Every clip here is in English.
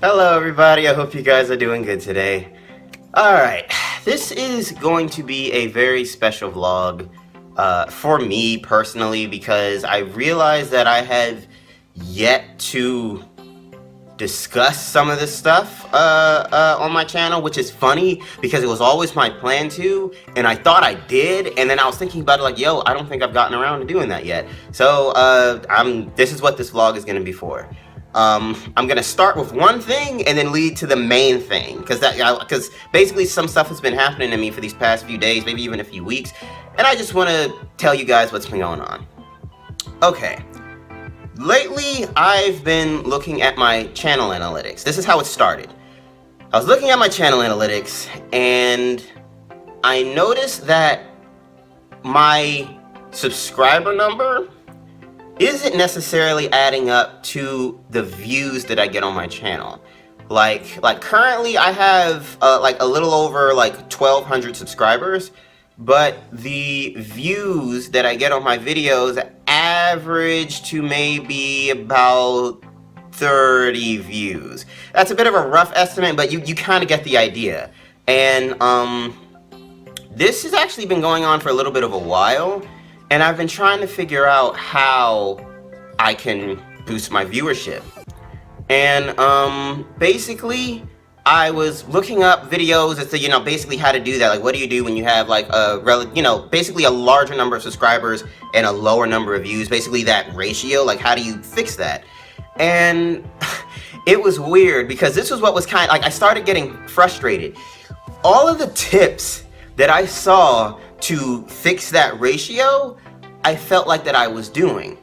Hello everybody, I hope you guys are doing good today. Alright, this is going to be a very special vlog for me personally because I realized that I have yet to discuss some of this stuff on my channel, which is funny because it was always my plan to, and I thought I did, and then I was thinking about it like, yo, I don't think I've gotten around to doing that yet. So this is what this vlog is going to be for. I'm gonna start with one thing and then lead to the main thing because basically some stuff has been happening to me for these past few days, maybe even a few weeks, and I just want to tell you guys what's been going on. Okay, lately I've been looking at my channel analytics. This is how it started. I was looking at my channel analytics and I noticed that my subscriber number isn't necessarily adding up to the views that I get on my channel. Like currently I have like a little over like 1,200 subscribers, but the views that I get on my videos average to maybe about 30 views. That's a bit of a rough estimate, but you kind of get the idea. And this has actually been going on for a little bit of a while. And I've been trying to figure out how I can boost my viewership. And basically, I was looking up videos as to, basically how to do that. Like, what do you do when you have like basically a larger number of subscribers and a lower number of views? Basically that ratio, like how do you fix that? And it was weird because this was what was kind of like, I started getting frustrated. All of the tips that I saw to fix that ratio, I felt like that I was doing.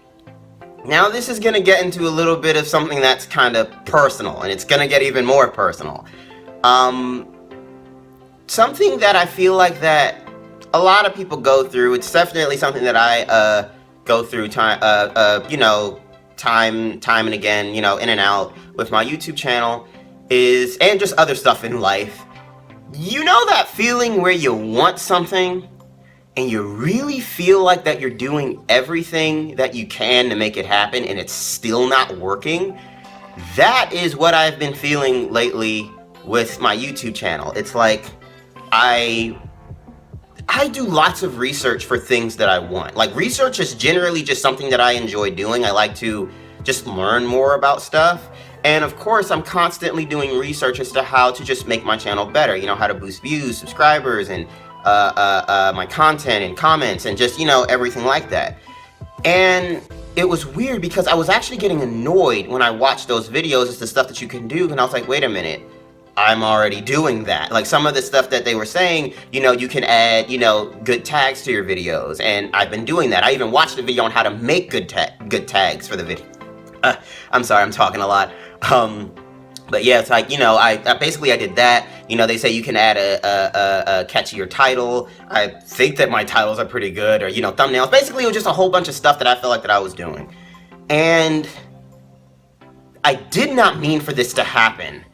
Now this is going to get into a little bit of something that's kind of personal, and it's going to get even more personal. Something that I feel like that a lot of people go through, it's definitely something that I go through time and again, in and out with my YouTube channel is, and just other stuff in life. You know that feeling where you want something and you really feel like that you're doing everything that you can to make it happen and it's still not working? That is what I've been feeling lately with my YouTube channel. It's like I do lots of research for things that I want. Like, research is generally just something that I enjoy doing. I like to just learn more about stuff. And of course, I'm constantly doing research as to how to just make my channel better. How to boost views, subscribers, and my content and comments and just, everything like that. And it was weird because I was actually getting annoyed when I watched those videos as the stuff that you can do. And I was like, wait a minute, I'm already doing that. Like some of the stuff that they were saying, you can add, good tags to your videos. And I've been doing that. I even watched a video on how to make good tags for the video. I'm sorry, I'm talking a lot. But yeah, it's like, I basically did that. They say you can add a catchier title. I think that my titles are pretty good, or, thumbnails. Basically, it was just a whole bunch of stuff that I felt like that I was doing. And I did not mean for this to happen,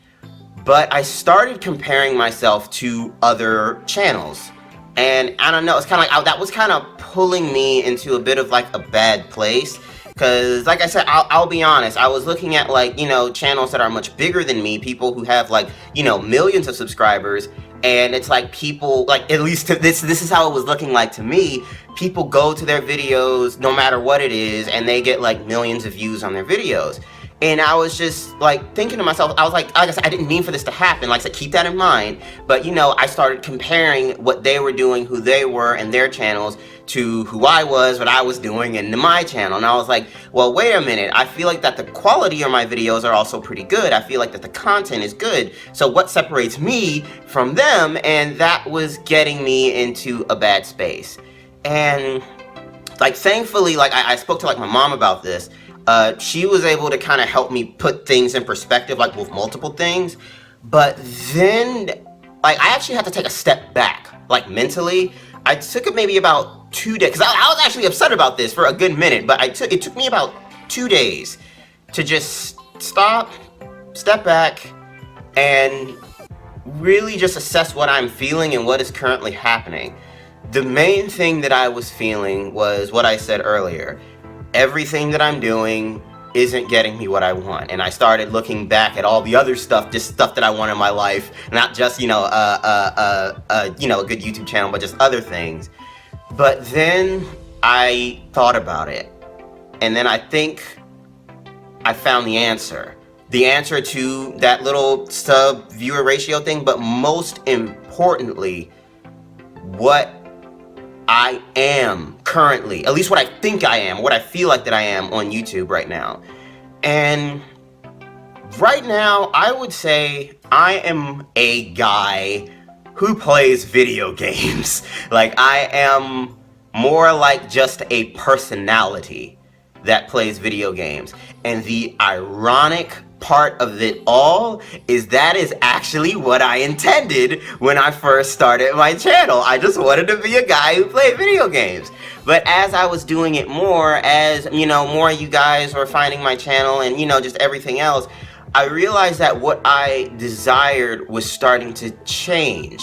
but I started comparing myself to other channels. And I don't know, it's kind of like, that was kind of pulling me into a bit of like a bad place. Because, like I said, I'll be honest, I was looking at, like, channels that are much bigger than me, people who have, like, millions of subscribers, and it's like people, like, at least this is how it was looking like to me. People go to their videos, no matter what it is, and they get, like, millions of views on their videos. And I was just, like, thinking to myself, I was like I said, I didn't mean for this to happen. Like I said, keep that in mind. But, I started comparing what they were doing, who they were, and their channels, to who I was, what I was doing, and my channel. And I was like, well, wait a minute. I feel like that the quality of my videos are also pretty good. I feel like that the content is good. So what separates me from them? And that was getting me into a bad space. And, like, thankfully, like, I spoke to, like, my mom about this. She was able to kind of help me put things in perspective, like, with multiple things. But then, like, I actually had to take a step back, like, mentally. I took it maybe about 2 days, because I was actually upset about this for a good minute, but it took me about 2 days to just stop, step back, and really just assess what I'm feeling and what is currently happening. The main thing that I was feeling was what I said earlier. Everything that I'm doing isn't getting me what I want. And I started looking back at all the other stuff, just stuff that I want in my life, not just, you know, a good YouTube channel, but just other things. But then I thought about it, and then I think I found the answer. The answer to that little sub viewer ratio thing, but most importantly, what I am currently, at least what I think I am, what I feel like that I am on YouTube right now. And right now, I would say I am a guy who plays video games. Like, I am more like just a personality that plays video games. And the ironic part of it all is that is actually what I intended when I first started my channel. I just wanted to be a guy who played video games. But as I was doing it more, as, you know, more of you guys were finding my channel and, you know, just everything else, I realized that what I desired was starting to change.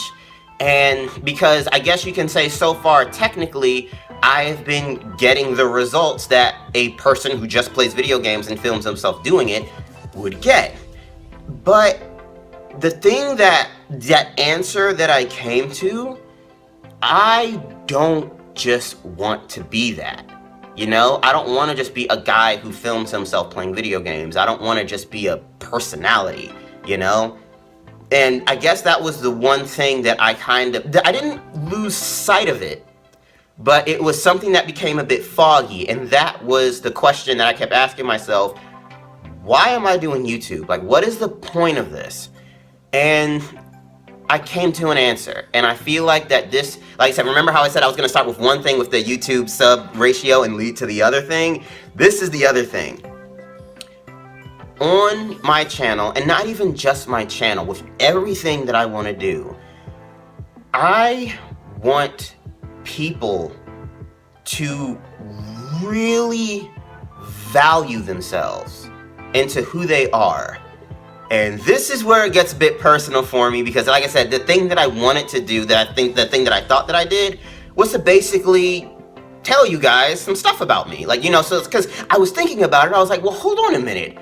And because I guess you can say so far, technically, I've been getting the results that a person who just plays video games and films himself doing it would get. But the thing that answer that I came to, I don't just want to be that. You know, I don't want to just be a guy who films himself playing video games. I don't want to just be a personality, you know? And I guess that was the one thing that I didn't lose sight of it, but it was something that became a bit foggy. And that was the question that I kept asking myself: why am I doing YouTube? Like, what is the point of this? And I came to an answer. And I feel like that this, like I said, remember how I said I was going to start with one thing with the YouTube sub ratio and lead to the other thing? This is the other thing. On my channel, and not even just my channel, with everything that I want to do, I want people to really value themselves into who they are. And this is where it gets a bit personal for me, because like I said, the thing that I wanted to do, the thing that I thought that I did, was to basically tell you guys some stuff about me. Like, you know, so it's because I was thinking about it, I was like, well, hold on a minute.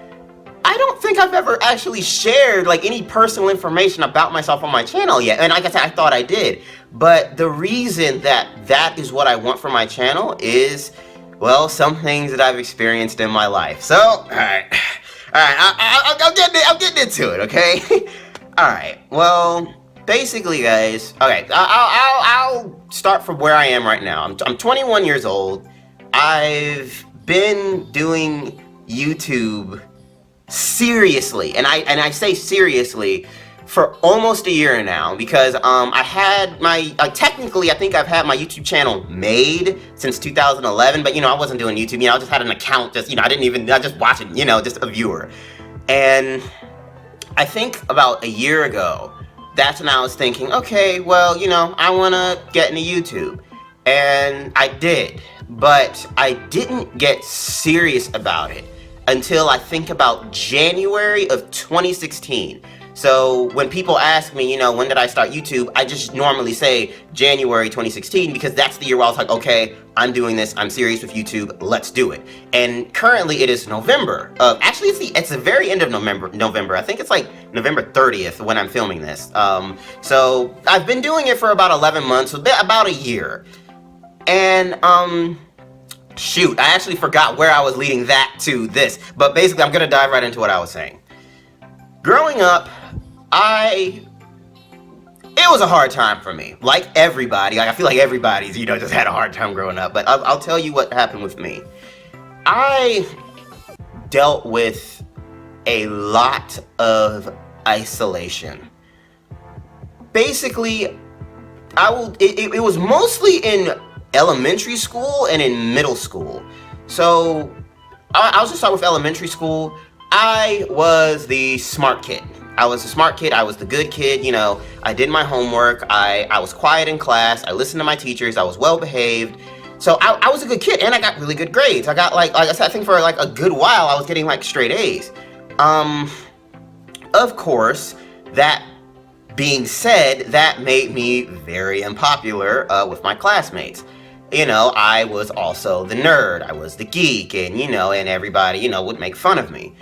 I don't think I've ever actually shared like any personal information about myself on my channel yet. And like I said, I thought I did. But the reason that is what I want for my channel is, well, some things that I've experienced in my life. So, all right, I'm getting into it, okay? All right, well, basically, guys, okay, I'll start from where I am right now. I'm 21 years old. I've been doing YouTube seriously, and I say seriously, for almost a year now, because I had my, technically I think I've had my YouTube channel made since 2011, but you know, I wasn't doing YouTube, you know, I just had an account, just, you know, I just watching, you know, just a viewer. And I think about a year ago, that's when I was thinking, okay, well, you know, I want to get into YouTube. And I did, but I didn't get serious about it until I think about January of 2016. So when people ask me, you know, when did I start YouTube, I just normally say January 2016, because that's the year where I was like, okay, I'm doing this, I'm serious with YouTube, let's do it. And currently it is November. Actually, it's the very end of November. I think it's like November 30th when I'm filming this. So I've been doing it for about 11 months, about a year. And shoot, I actually forgot where I was leading that to this, but basically I'm gonna dive right into what I was saying. Growing up, it was a hard time for me. Like everybody, like I feel like everybody's, you know, just had a hard time growing up, but I'll tell you what happened with me. I dealt with a lot of isolation. Basically, it was mostly in elementary school and in middle school. So I'll just start with elementary school. I was the smart kid. I was the smart kid. I was the good kid. You know, I did my homework. I was quiet in class. I listened to my teachers. I was well behaved. So I was a good kid, and I got really good grades. I got like I said, I think for like a good while I was getting like straight A's. Of course, that being said, that made me very unpopular with my classmates. I was also the nerd. I was the geek, and everybody, would make fun of me.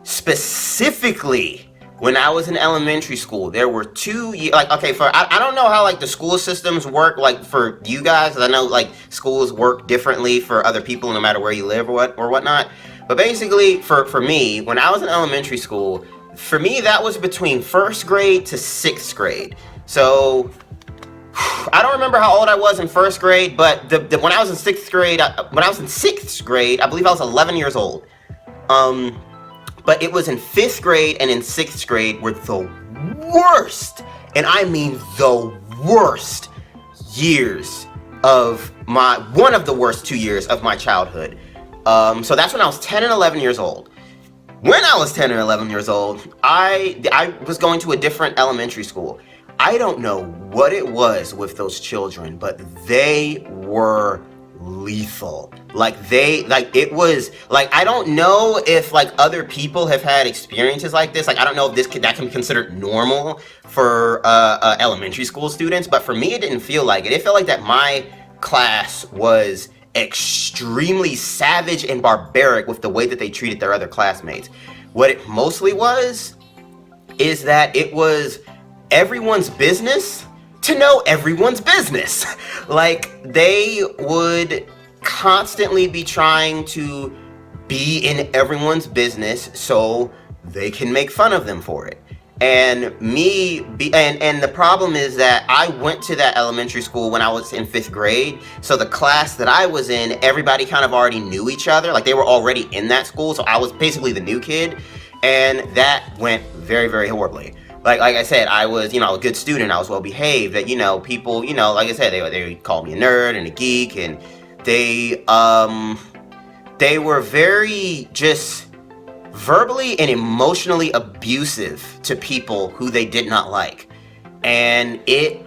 Specifically, when I was in elementary school, there were 2 years, I don't know how, the school systems work, for you guys, 'cause I know, schools work differently for other people, no matter where you live or whatnot. But basically, for me, when I was in elementary school, for me, that was between 1st grade to 6th grade. So, I don't remember how old I was in 1st grade, but when I was in 6th grade, I believe I was 11 years old. But it was in 5th grade and in 6th grade were the worst, and I mean the worst years of one of the worst 2 years of my childhood. So that's when I was 10 and 11 years old. When I was 10 and 11 years old, I was going to a different elementary school. I don't know what it was with those children, but they were lethal. It was I don't know if other people have had experiences like this. I don't know if that can be considered normal for elementary school students, but for me it didn't feel like it. It felt like that my class was extremely savage and barbaric with the way that they treated their other classmates. What it mostly was is that it was everyone's business to know everyone's business. They would constantly be trying to be in everyone's business so they can make fun of them for it. And the problem is that I went to that elementary school when I was in 5th grade. So the class that I was in, everybody kind of already knew each other. They were already in that school. So I was basically the new kid. And that went very, very horribly. Like I said, I was, a good student. I was well behaved. That, people, like I said, they called me a nerd and a geek, and they were very just verbally and emotionally abusive to people who they did not like. And it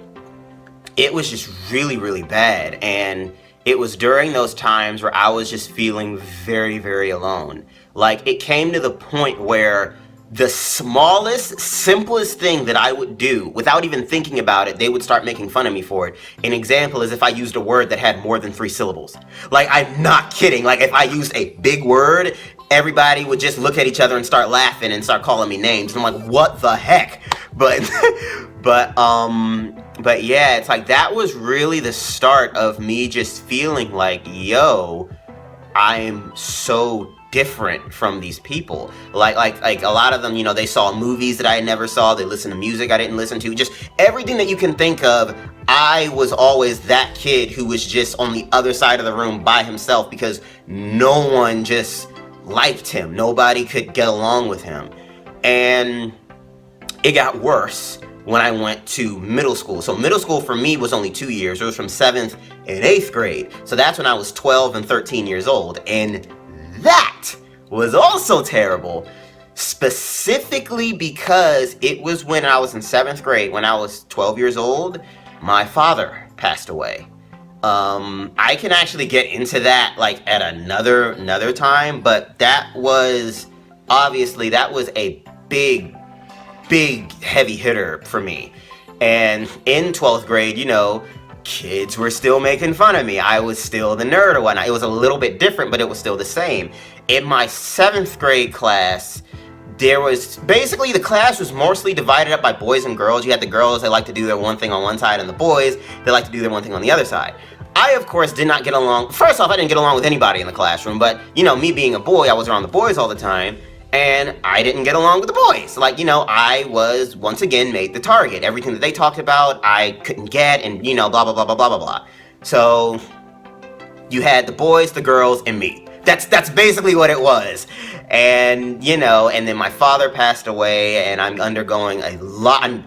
was just really, really bad. And it was during those times where I was just feeling very, very alone. It came to the point where the smallest, simplest thing that I would do, without even thinking about it, they would start making fun of me for it. An example is if I used a word that had more than 3 syllables. I'm not kidding. If I used a big word, everybody would just look at each other and start laughing and start calling me names. And I'm like, what the heck? But yeah, it's that was really the start of me just feeling yo, I'm so different from these people. Like a lot of them, they saw movies that I never saw. They listened to music I didn't listen to. Just everything that you can think of. I was always that kid who was just on the other side of the room by himself because no one just liked him. Nobody could get along with him. And it got worse when I went to middle school. So middle school for me was only 2 years. It was from 7th and 8th grade. So that's when I was 12 and 13 years old. And that was also terrible, specifically because it was when I was in 7th grade, when I was 12 years old, my father passed away. I can actually get into that at another time, but that was a big heavy hitter for me. And in 12th grade, kids were still making fun of me. I was still the nerd or whatnot. It was a little bit different, but it was still the same. In my 7th grade class, there was basically the class was mostly divided up by boys and girls. You had the girls that like to do their one thing on one side, and the boys that like to do their one thing on the other side. I, of course, did not get along. First off, I didn't get along with anybody in the classroom, but, me being a boy, I was around the boys all the time, and I didn't get along with the boys. I was, once again, made the target. Everything that they talked about, I couldn't get, and, blah, blah, blah, blah, blah, blah, blah. So, you had the boys, the girls, and me. That's basically what it was. And, and then my father passed away, and I'm undergoing a lot, I'm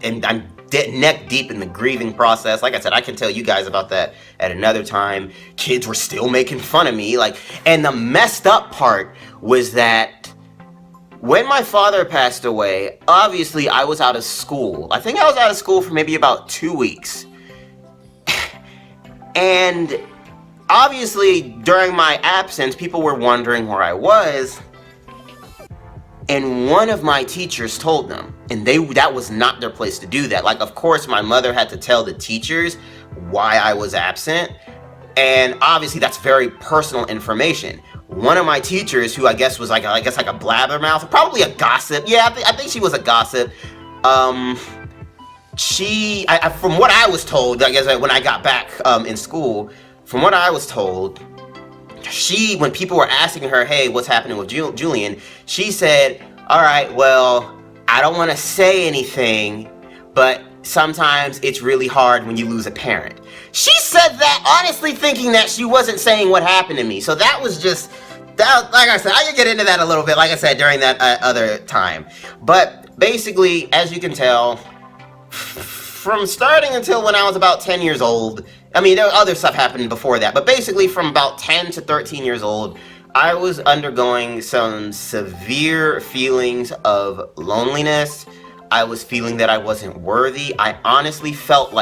neck deep in the grieving process. Like I said, I can tell you guys about that at another time. Kids were still making fun of me, and the messed up part was that when my father passed away, obviously I was out of school. I think I was out of school for maybe about 2 weeks. And obviously, during my absence, people were wondering where I was, and one of my teachers told them, and that was not their place to do that. Of course, my mother had to tell the teachers why I was absent, And obviously that's very personal information. One of my teachers, who I guess was like a blabbermouth, probably a gossip. Yeah, I think she was a gossip. From what I was told, I guess when I got back in school, from what I was told, when people were asking her, hey, what's happening with Julian, she said, all right, well, I don't want to say anything, but sometimes it's really hard when you lose a parent. She said that honestly thinking that she wasn't saying what happened to me. So that was just, like I said, I could get into that a little bit, like I said, during that other time. But basically, as you can tell, from starting until when I was about 10 years old, I mean, there was other stuff happening before that, but basically from about 10 to 13 years old, I was undergoing some severe feelings of loneliness. I was feeling that I wasn't worthy. I honestly felt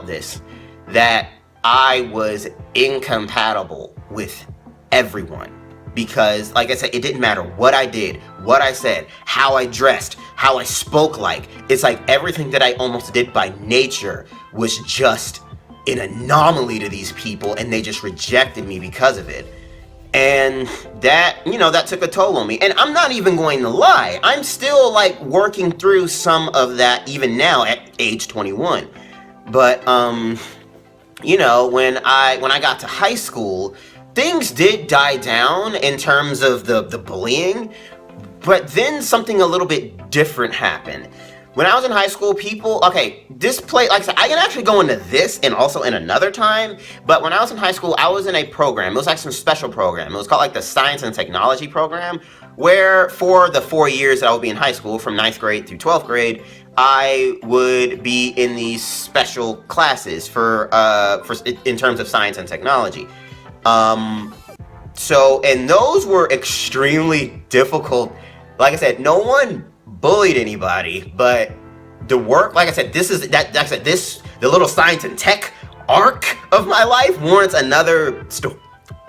this, that I was incompatible with everyone. Because, like I said, it didn't matter what I did, what I said, how I dressed, how I spoke like. It's like everything that I almost did by nature was just an anomaly to these people, and they just rejected me because of it. And that, that took a toll on me. And I'm not even going to lie, I'm still like working through some of that even now at age 21. But when I got to high school, things did die down in terms of the bullying, but then something a little bit different happened. When I was in high school, like I said, I can actually go into this and also in another time, but when I was in high school, I was in a program. It was like some special program. It was called like the Science and Technology program, where for the 4 years that I would be in high school, from 9th grade through 12th grade, I would be in these special classes for in terms of science and technology. And those were extremely difficult. Like I said, no one bullied anybody, but the work, like I said, the little science and tech arc of my life warrants another story.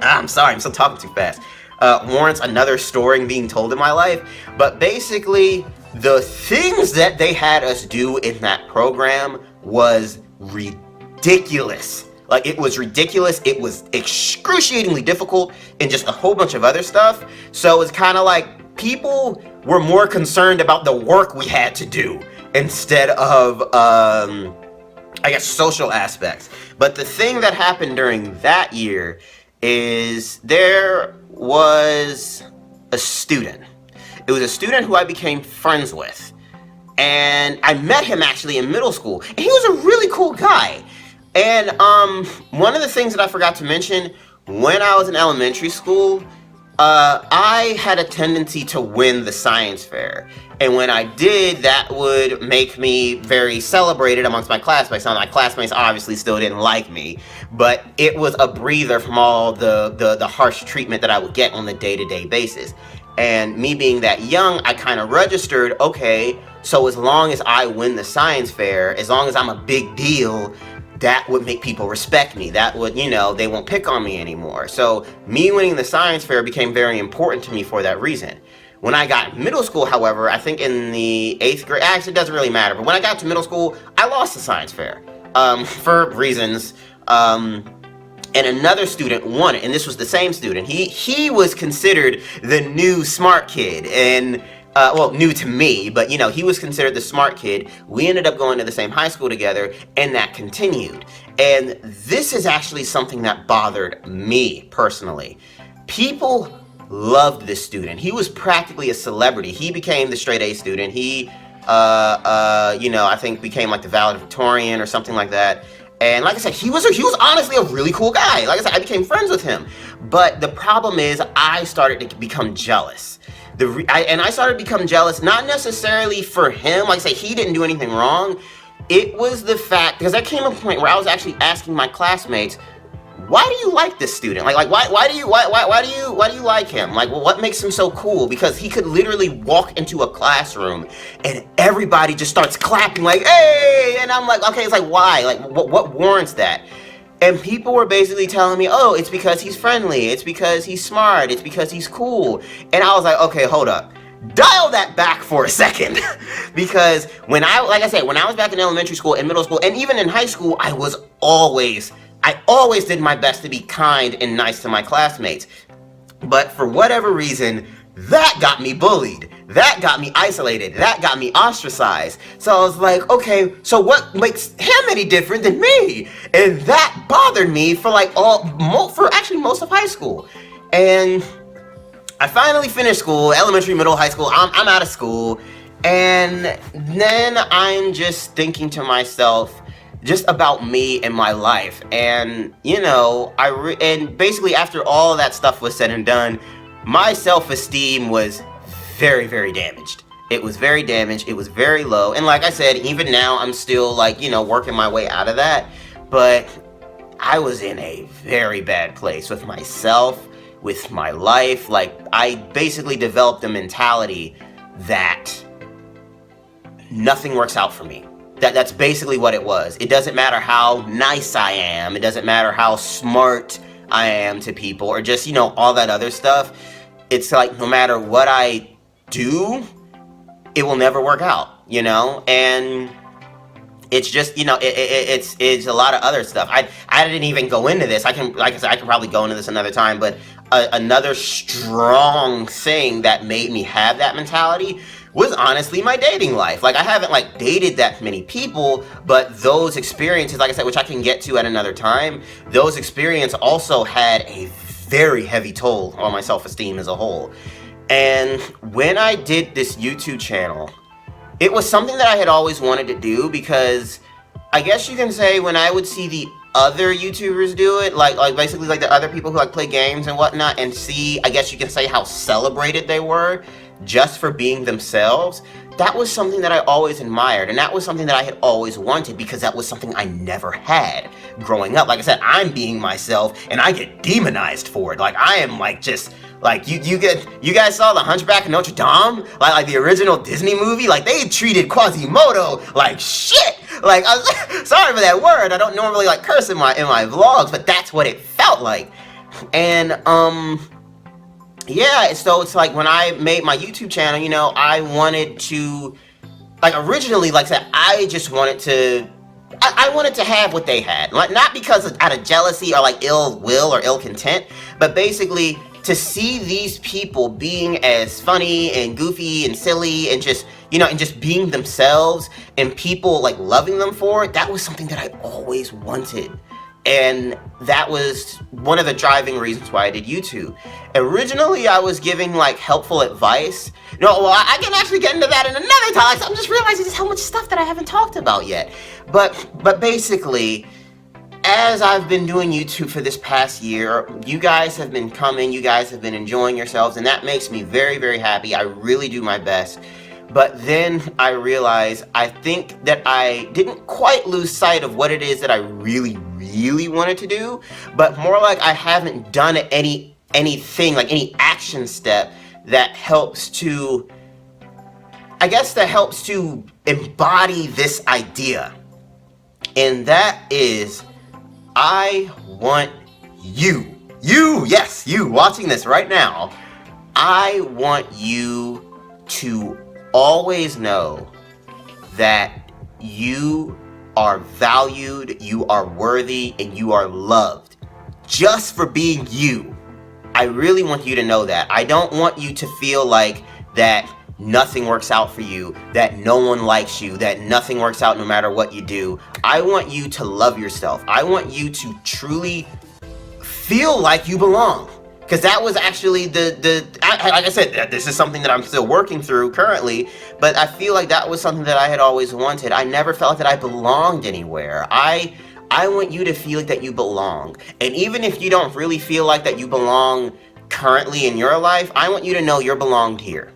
I'm sorry, I'm still talking too fast. Warrants another story being told in my life. But basically, the things that they had us do in that program was ridiculous. Like, it was ridiculous. It was excruciatingly difficult, and just a whole bunch of other stuff. So it's kind of like people were more concerned about the work we had to do instead of, social aspects. But the thing that happened during that year is there was a student. It was a student who I became friends with. And I met him actually in middle school. And he was a really cool guy. And one of the things that I forgot to mention, when I was in elementary school, I had a tendency to win the science fair. And when I did, that would make me very celebrated amongst my classmates. Now, my classmates obviously still didn't like me, but it was a breather from all the harsh treatment that I would get on the day-to-day basis. And me being that young, I kind of registered, okay, so as long as I win the science fair, as long as I'm a big deal, that would make people respect me. That would, they won't pick on me anymore. So me winning the science fair became very important to me for that reason. When I got middle school, however, I think in the 8th grade, actually it doesn't really matter, but when I got to middle school, I lost the science fair for reasons. And another student won it, and this was the same student. He was considered the new smart kid, and new to me, but he was considered the smart kid. We ended up going to the same high school together, and that continued. And this is actually something that bothered me personally. People loved this student. He was practically a celebrity. He became the straight A student. He, I think became like the valedictorian or something like that. And like I said, he was honestly a really cool guy. Like I said, I became friends with him. But the problem is, I started to become jealous. I started to become jealous, not necessarily for him. Like I say, he didn't do anything wrong. It was the fact, because there came a point where I was actually asking my classmates, why do you like this student? Why do you like him? Like, well, what makes him so cool? Because he could literally walk into a classroom and everybody just starts clapping like, hey! And I'm like, okay, it's like, why? Like, what warrants that? And people were basically telling me, oh, it's because he's friendly, it's because he's smart, it's because he's cool. And I was like, okay, hold up. Dial that back for a second. Because when I was back in elementary school and middle school and even in high school, I was always I always did my best to be kind and nice to my classmates. But for whatever reason, that got me bullied. That got me isolated. That got me ostracized. So I was like, okay, so what makes him any different than me? And that bothered me for like actually most of high school. And I finally finished school, elementary, middle, high school. I'm out of school. And then I'm just thinking to myself, just about me and my life. And, you know, and basically after all that stuff was said and done, my self-esteem was very, very damaged. It was very damaged. It was very low. And like I said, even now I'm still like, you know, working my way out of that. But I was in a very bad place with myself, with my life. Like, I basically developed a mentality that nothing works out for me. That's basically what it was. It doesn't matter how nice I am. It doesn't matter how smart I am to people or just, you know, all that other stuff. It's like no matter what I do, it will never work out, you know? And it's just, you know, it's a lot of other stuff. I didn't even go into this. Like I said, I could probably go into this another time, but another strong thing that made me have that mentality was honestly my dating life. Like, I haven't like dated that many people, but those experiences, like I said, which I can get to at another time, those experiences also had a very heavy toll on my self-esteem as a whole. And when I did this YouTube channel, it was something that I had always wanted to do because I guess you can say when I would see the other YouTubers do it, like basically like the other people who like play games and whatnot, and see, I guess you can say how celebrated they were just for being themselves, that was something that I always admired, and that was something that I had always wanted because that was something I never had growing up. Like I said, I'm being myself and I get demonized for it. Like, I am like just like you guys saw The Hunchback of Notre Dame, like the original Disney movie. Like, they treated Quasimodo like shit. Like, sorry for that word. I don't normally like curse in my vlogs, but that's what it felt like. And yeah, so it's like when I made my YouTube channel, you know, I wanted to, like, originally, like I said, I just wanted to, I wanted to have what they had. Like, not because out of jealousy or like ill will or ill content, but basically to see these people being as funny and goofy and silly and just, you know, and just being themselves and people like loving them for it, that was something that I always wanted. And that was one of the driving reasons why I did YouTube. Originally, I was giving like helpful advice. No, well, I can actually get into that in another time. I'm just realizing just how much stuff that I haven't talked about yet. But basically, as I've been doing YouTube for this past year, you guys have been coming, you guys have been enjoying yourselves, and that makes me very, very happy. I really do my best. But then I realized, I think that I didn't quite lose sight of what it is that I really, really wanted to do, but more like I haven't done anything, like any action step that helps to, I guess that helps to embody this idea. And that is, I want you, yes, you watching this right now, I want you to always know that you are valued, you are worthy, and you are loved just for being you. I really want you to know that. I don't want you to feel like that nothing works out for you, that no one likes you, that nothing works out no matter what you do. I want you to love yourself. I want you to truly feel like you belong. Because that was actually like I said, this is something that I'm still working through currently, but I feel like that was something that I had always wanted. I never felt that I belonged anywhere. I want you to feel like that you belong. And even if you don't really feel like that you belong currently in your life, I want you to know you're belonged here.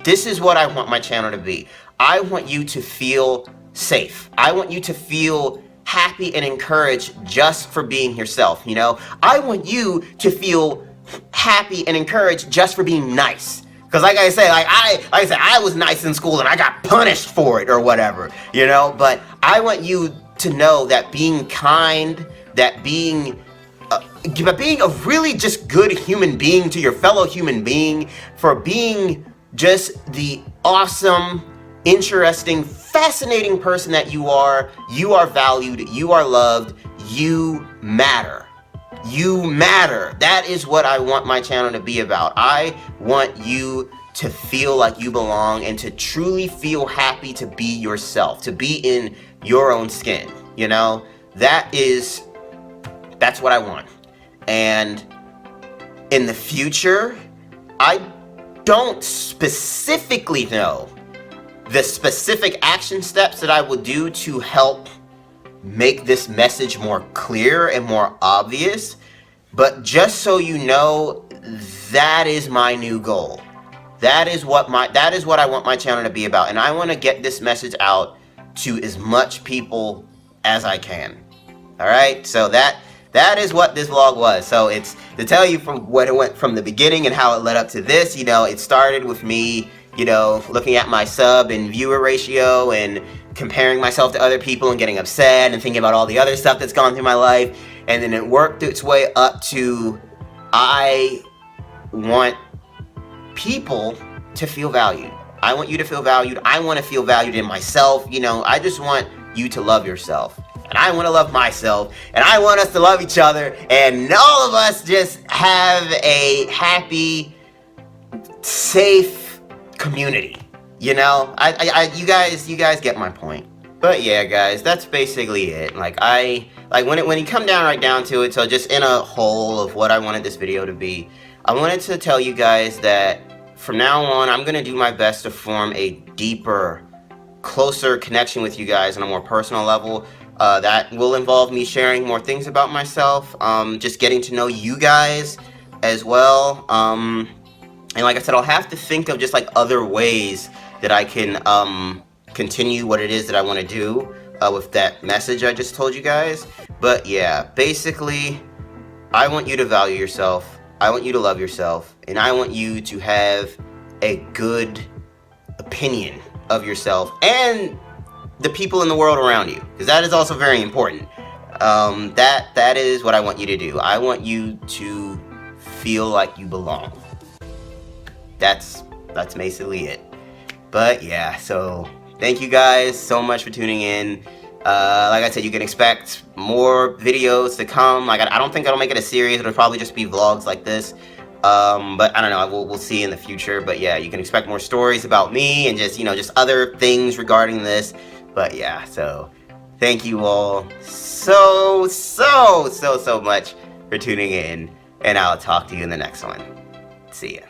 This is what I want my channel to be. I want you to feel safe. I want you to feel happy and encouraged just for being yourself, you know? I want you to feel happy and encouraged just for being nice. Because like I said, I was nice in school and I got punished for it or whatever, you know? But I want you to know that being kind, that being a really just good human being to your fellow human being, for being just the awesome, interesting, fascinating person that you are valued, you are loved, you matter. You matter. That is what I want my channel to be about. I want you to feel like you belong and to truly feel happy to be yourself, to be in your own skin, you know? That's what I want. And in the future, I don't specifically know the specific action steps that I will do to help make this message more clear and more obvious, but just so you know, that is my new goal. That is what I want my channel to be about, and I want to get this message out to as much people as I can. All right, so that is what this vlog was. So it's to tell you from what it went from the beginning and how it led up to this. You know, it started with me, you know, looking at my sub and viewer ratio and comparing myself to other people and getting upset and thinking about all the other stuff that's gone through my life, and then it worked its way up to I want people to feel valued. I want you to feel valued. I want to feel valued in myself. You know, I just want you to love yourself. And I want to love myself. And I want us to love each other. And all of us just have a happy, safe community. You know, you guys get my point. But yeah, guys, that's basically it. Like when you come down right down to it, so just in a whole of what I wanted this video to be, I wanted to tell you guys that from now on, I'm gonna do my best to form a deeper, closer connection with you guys on a more personal level. That will involve me sharing more things about myself, just getting to know you guys as well. And like I said, I'll have to think of just like other ways that I can continue what it is that I want to do with that message I just told you guys. But yeah, basically, I want you to value yourself. I want you to love yourself, and I want you to have a good opinion of yourself and the people in the world around you, because that is also very important. That is what I want you to do. I want you to feel like you belong. That's basically it. But yeah, so thank you guys so much for tuning in. Like I said, you can expect more videos to come. Like I don't think I'll make it a series. It'll probably just be vlogs like this. But I don't know. We'll see in the future. But yeah, you can expect more stories about me and just, you know, just other things regarding this. But yeah, so thank you all so much for tuning in, and I'll talk to you in the next one. See ya.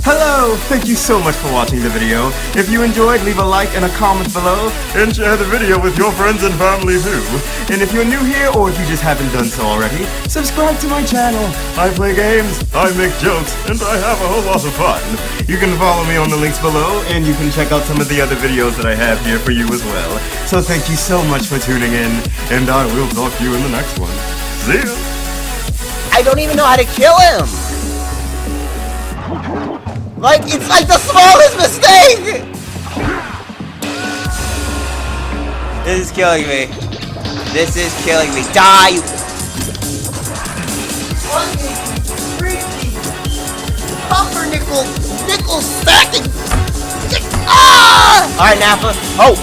Hello! Thank you so much for watching the video. If you enjoyed, leave a like and a comment below, and share the video with your friends and family too. And if you're new here, or if you just haven't done so already, subscribe to my channel. I play games, I make jokes, and I have a whole lot of fun. You can follow me on the links below, and you can check out some of the other videos that I have here for you as well. So thank you so much for tuning in, and I will talk to you in the next one. See ya! I don't even know how to kill him! Like, it's like the smallest mistake! This is killing me. This is killing me. Die, you fucking freaky pumpernickel stacking. Ah! Alright, Nappa. Oh!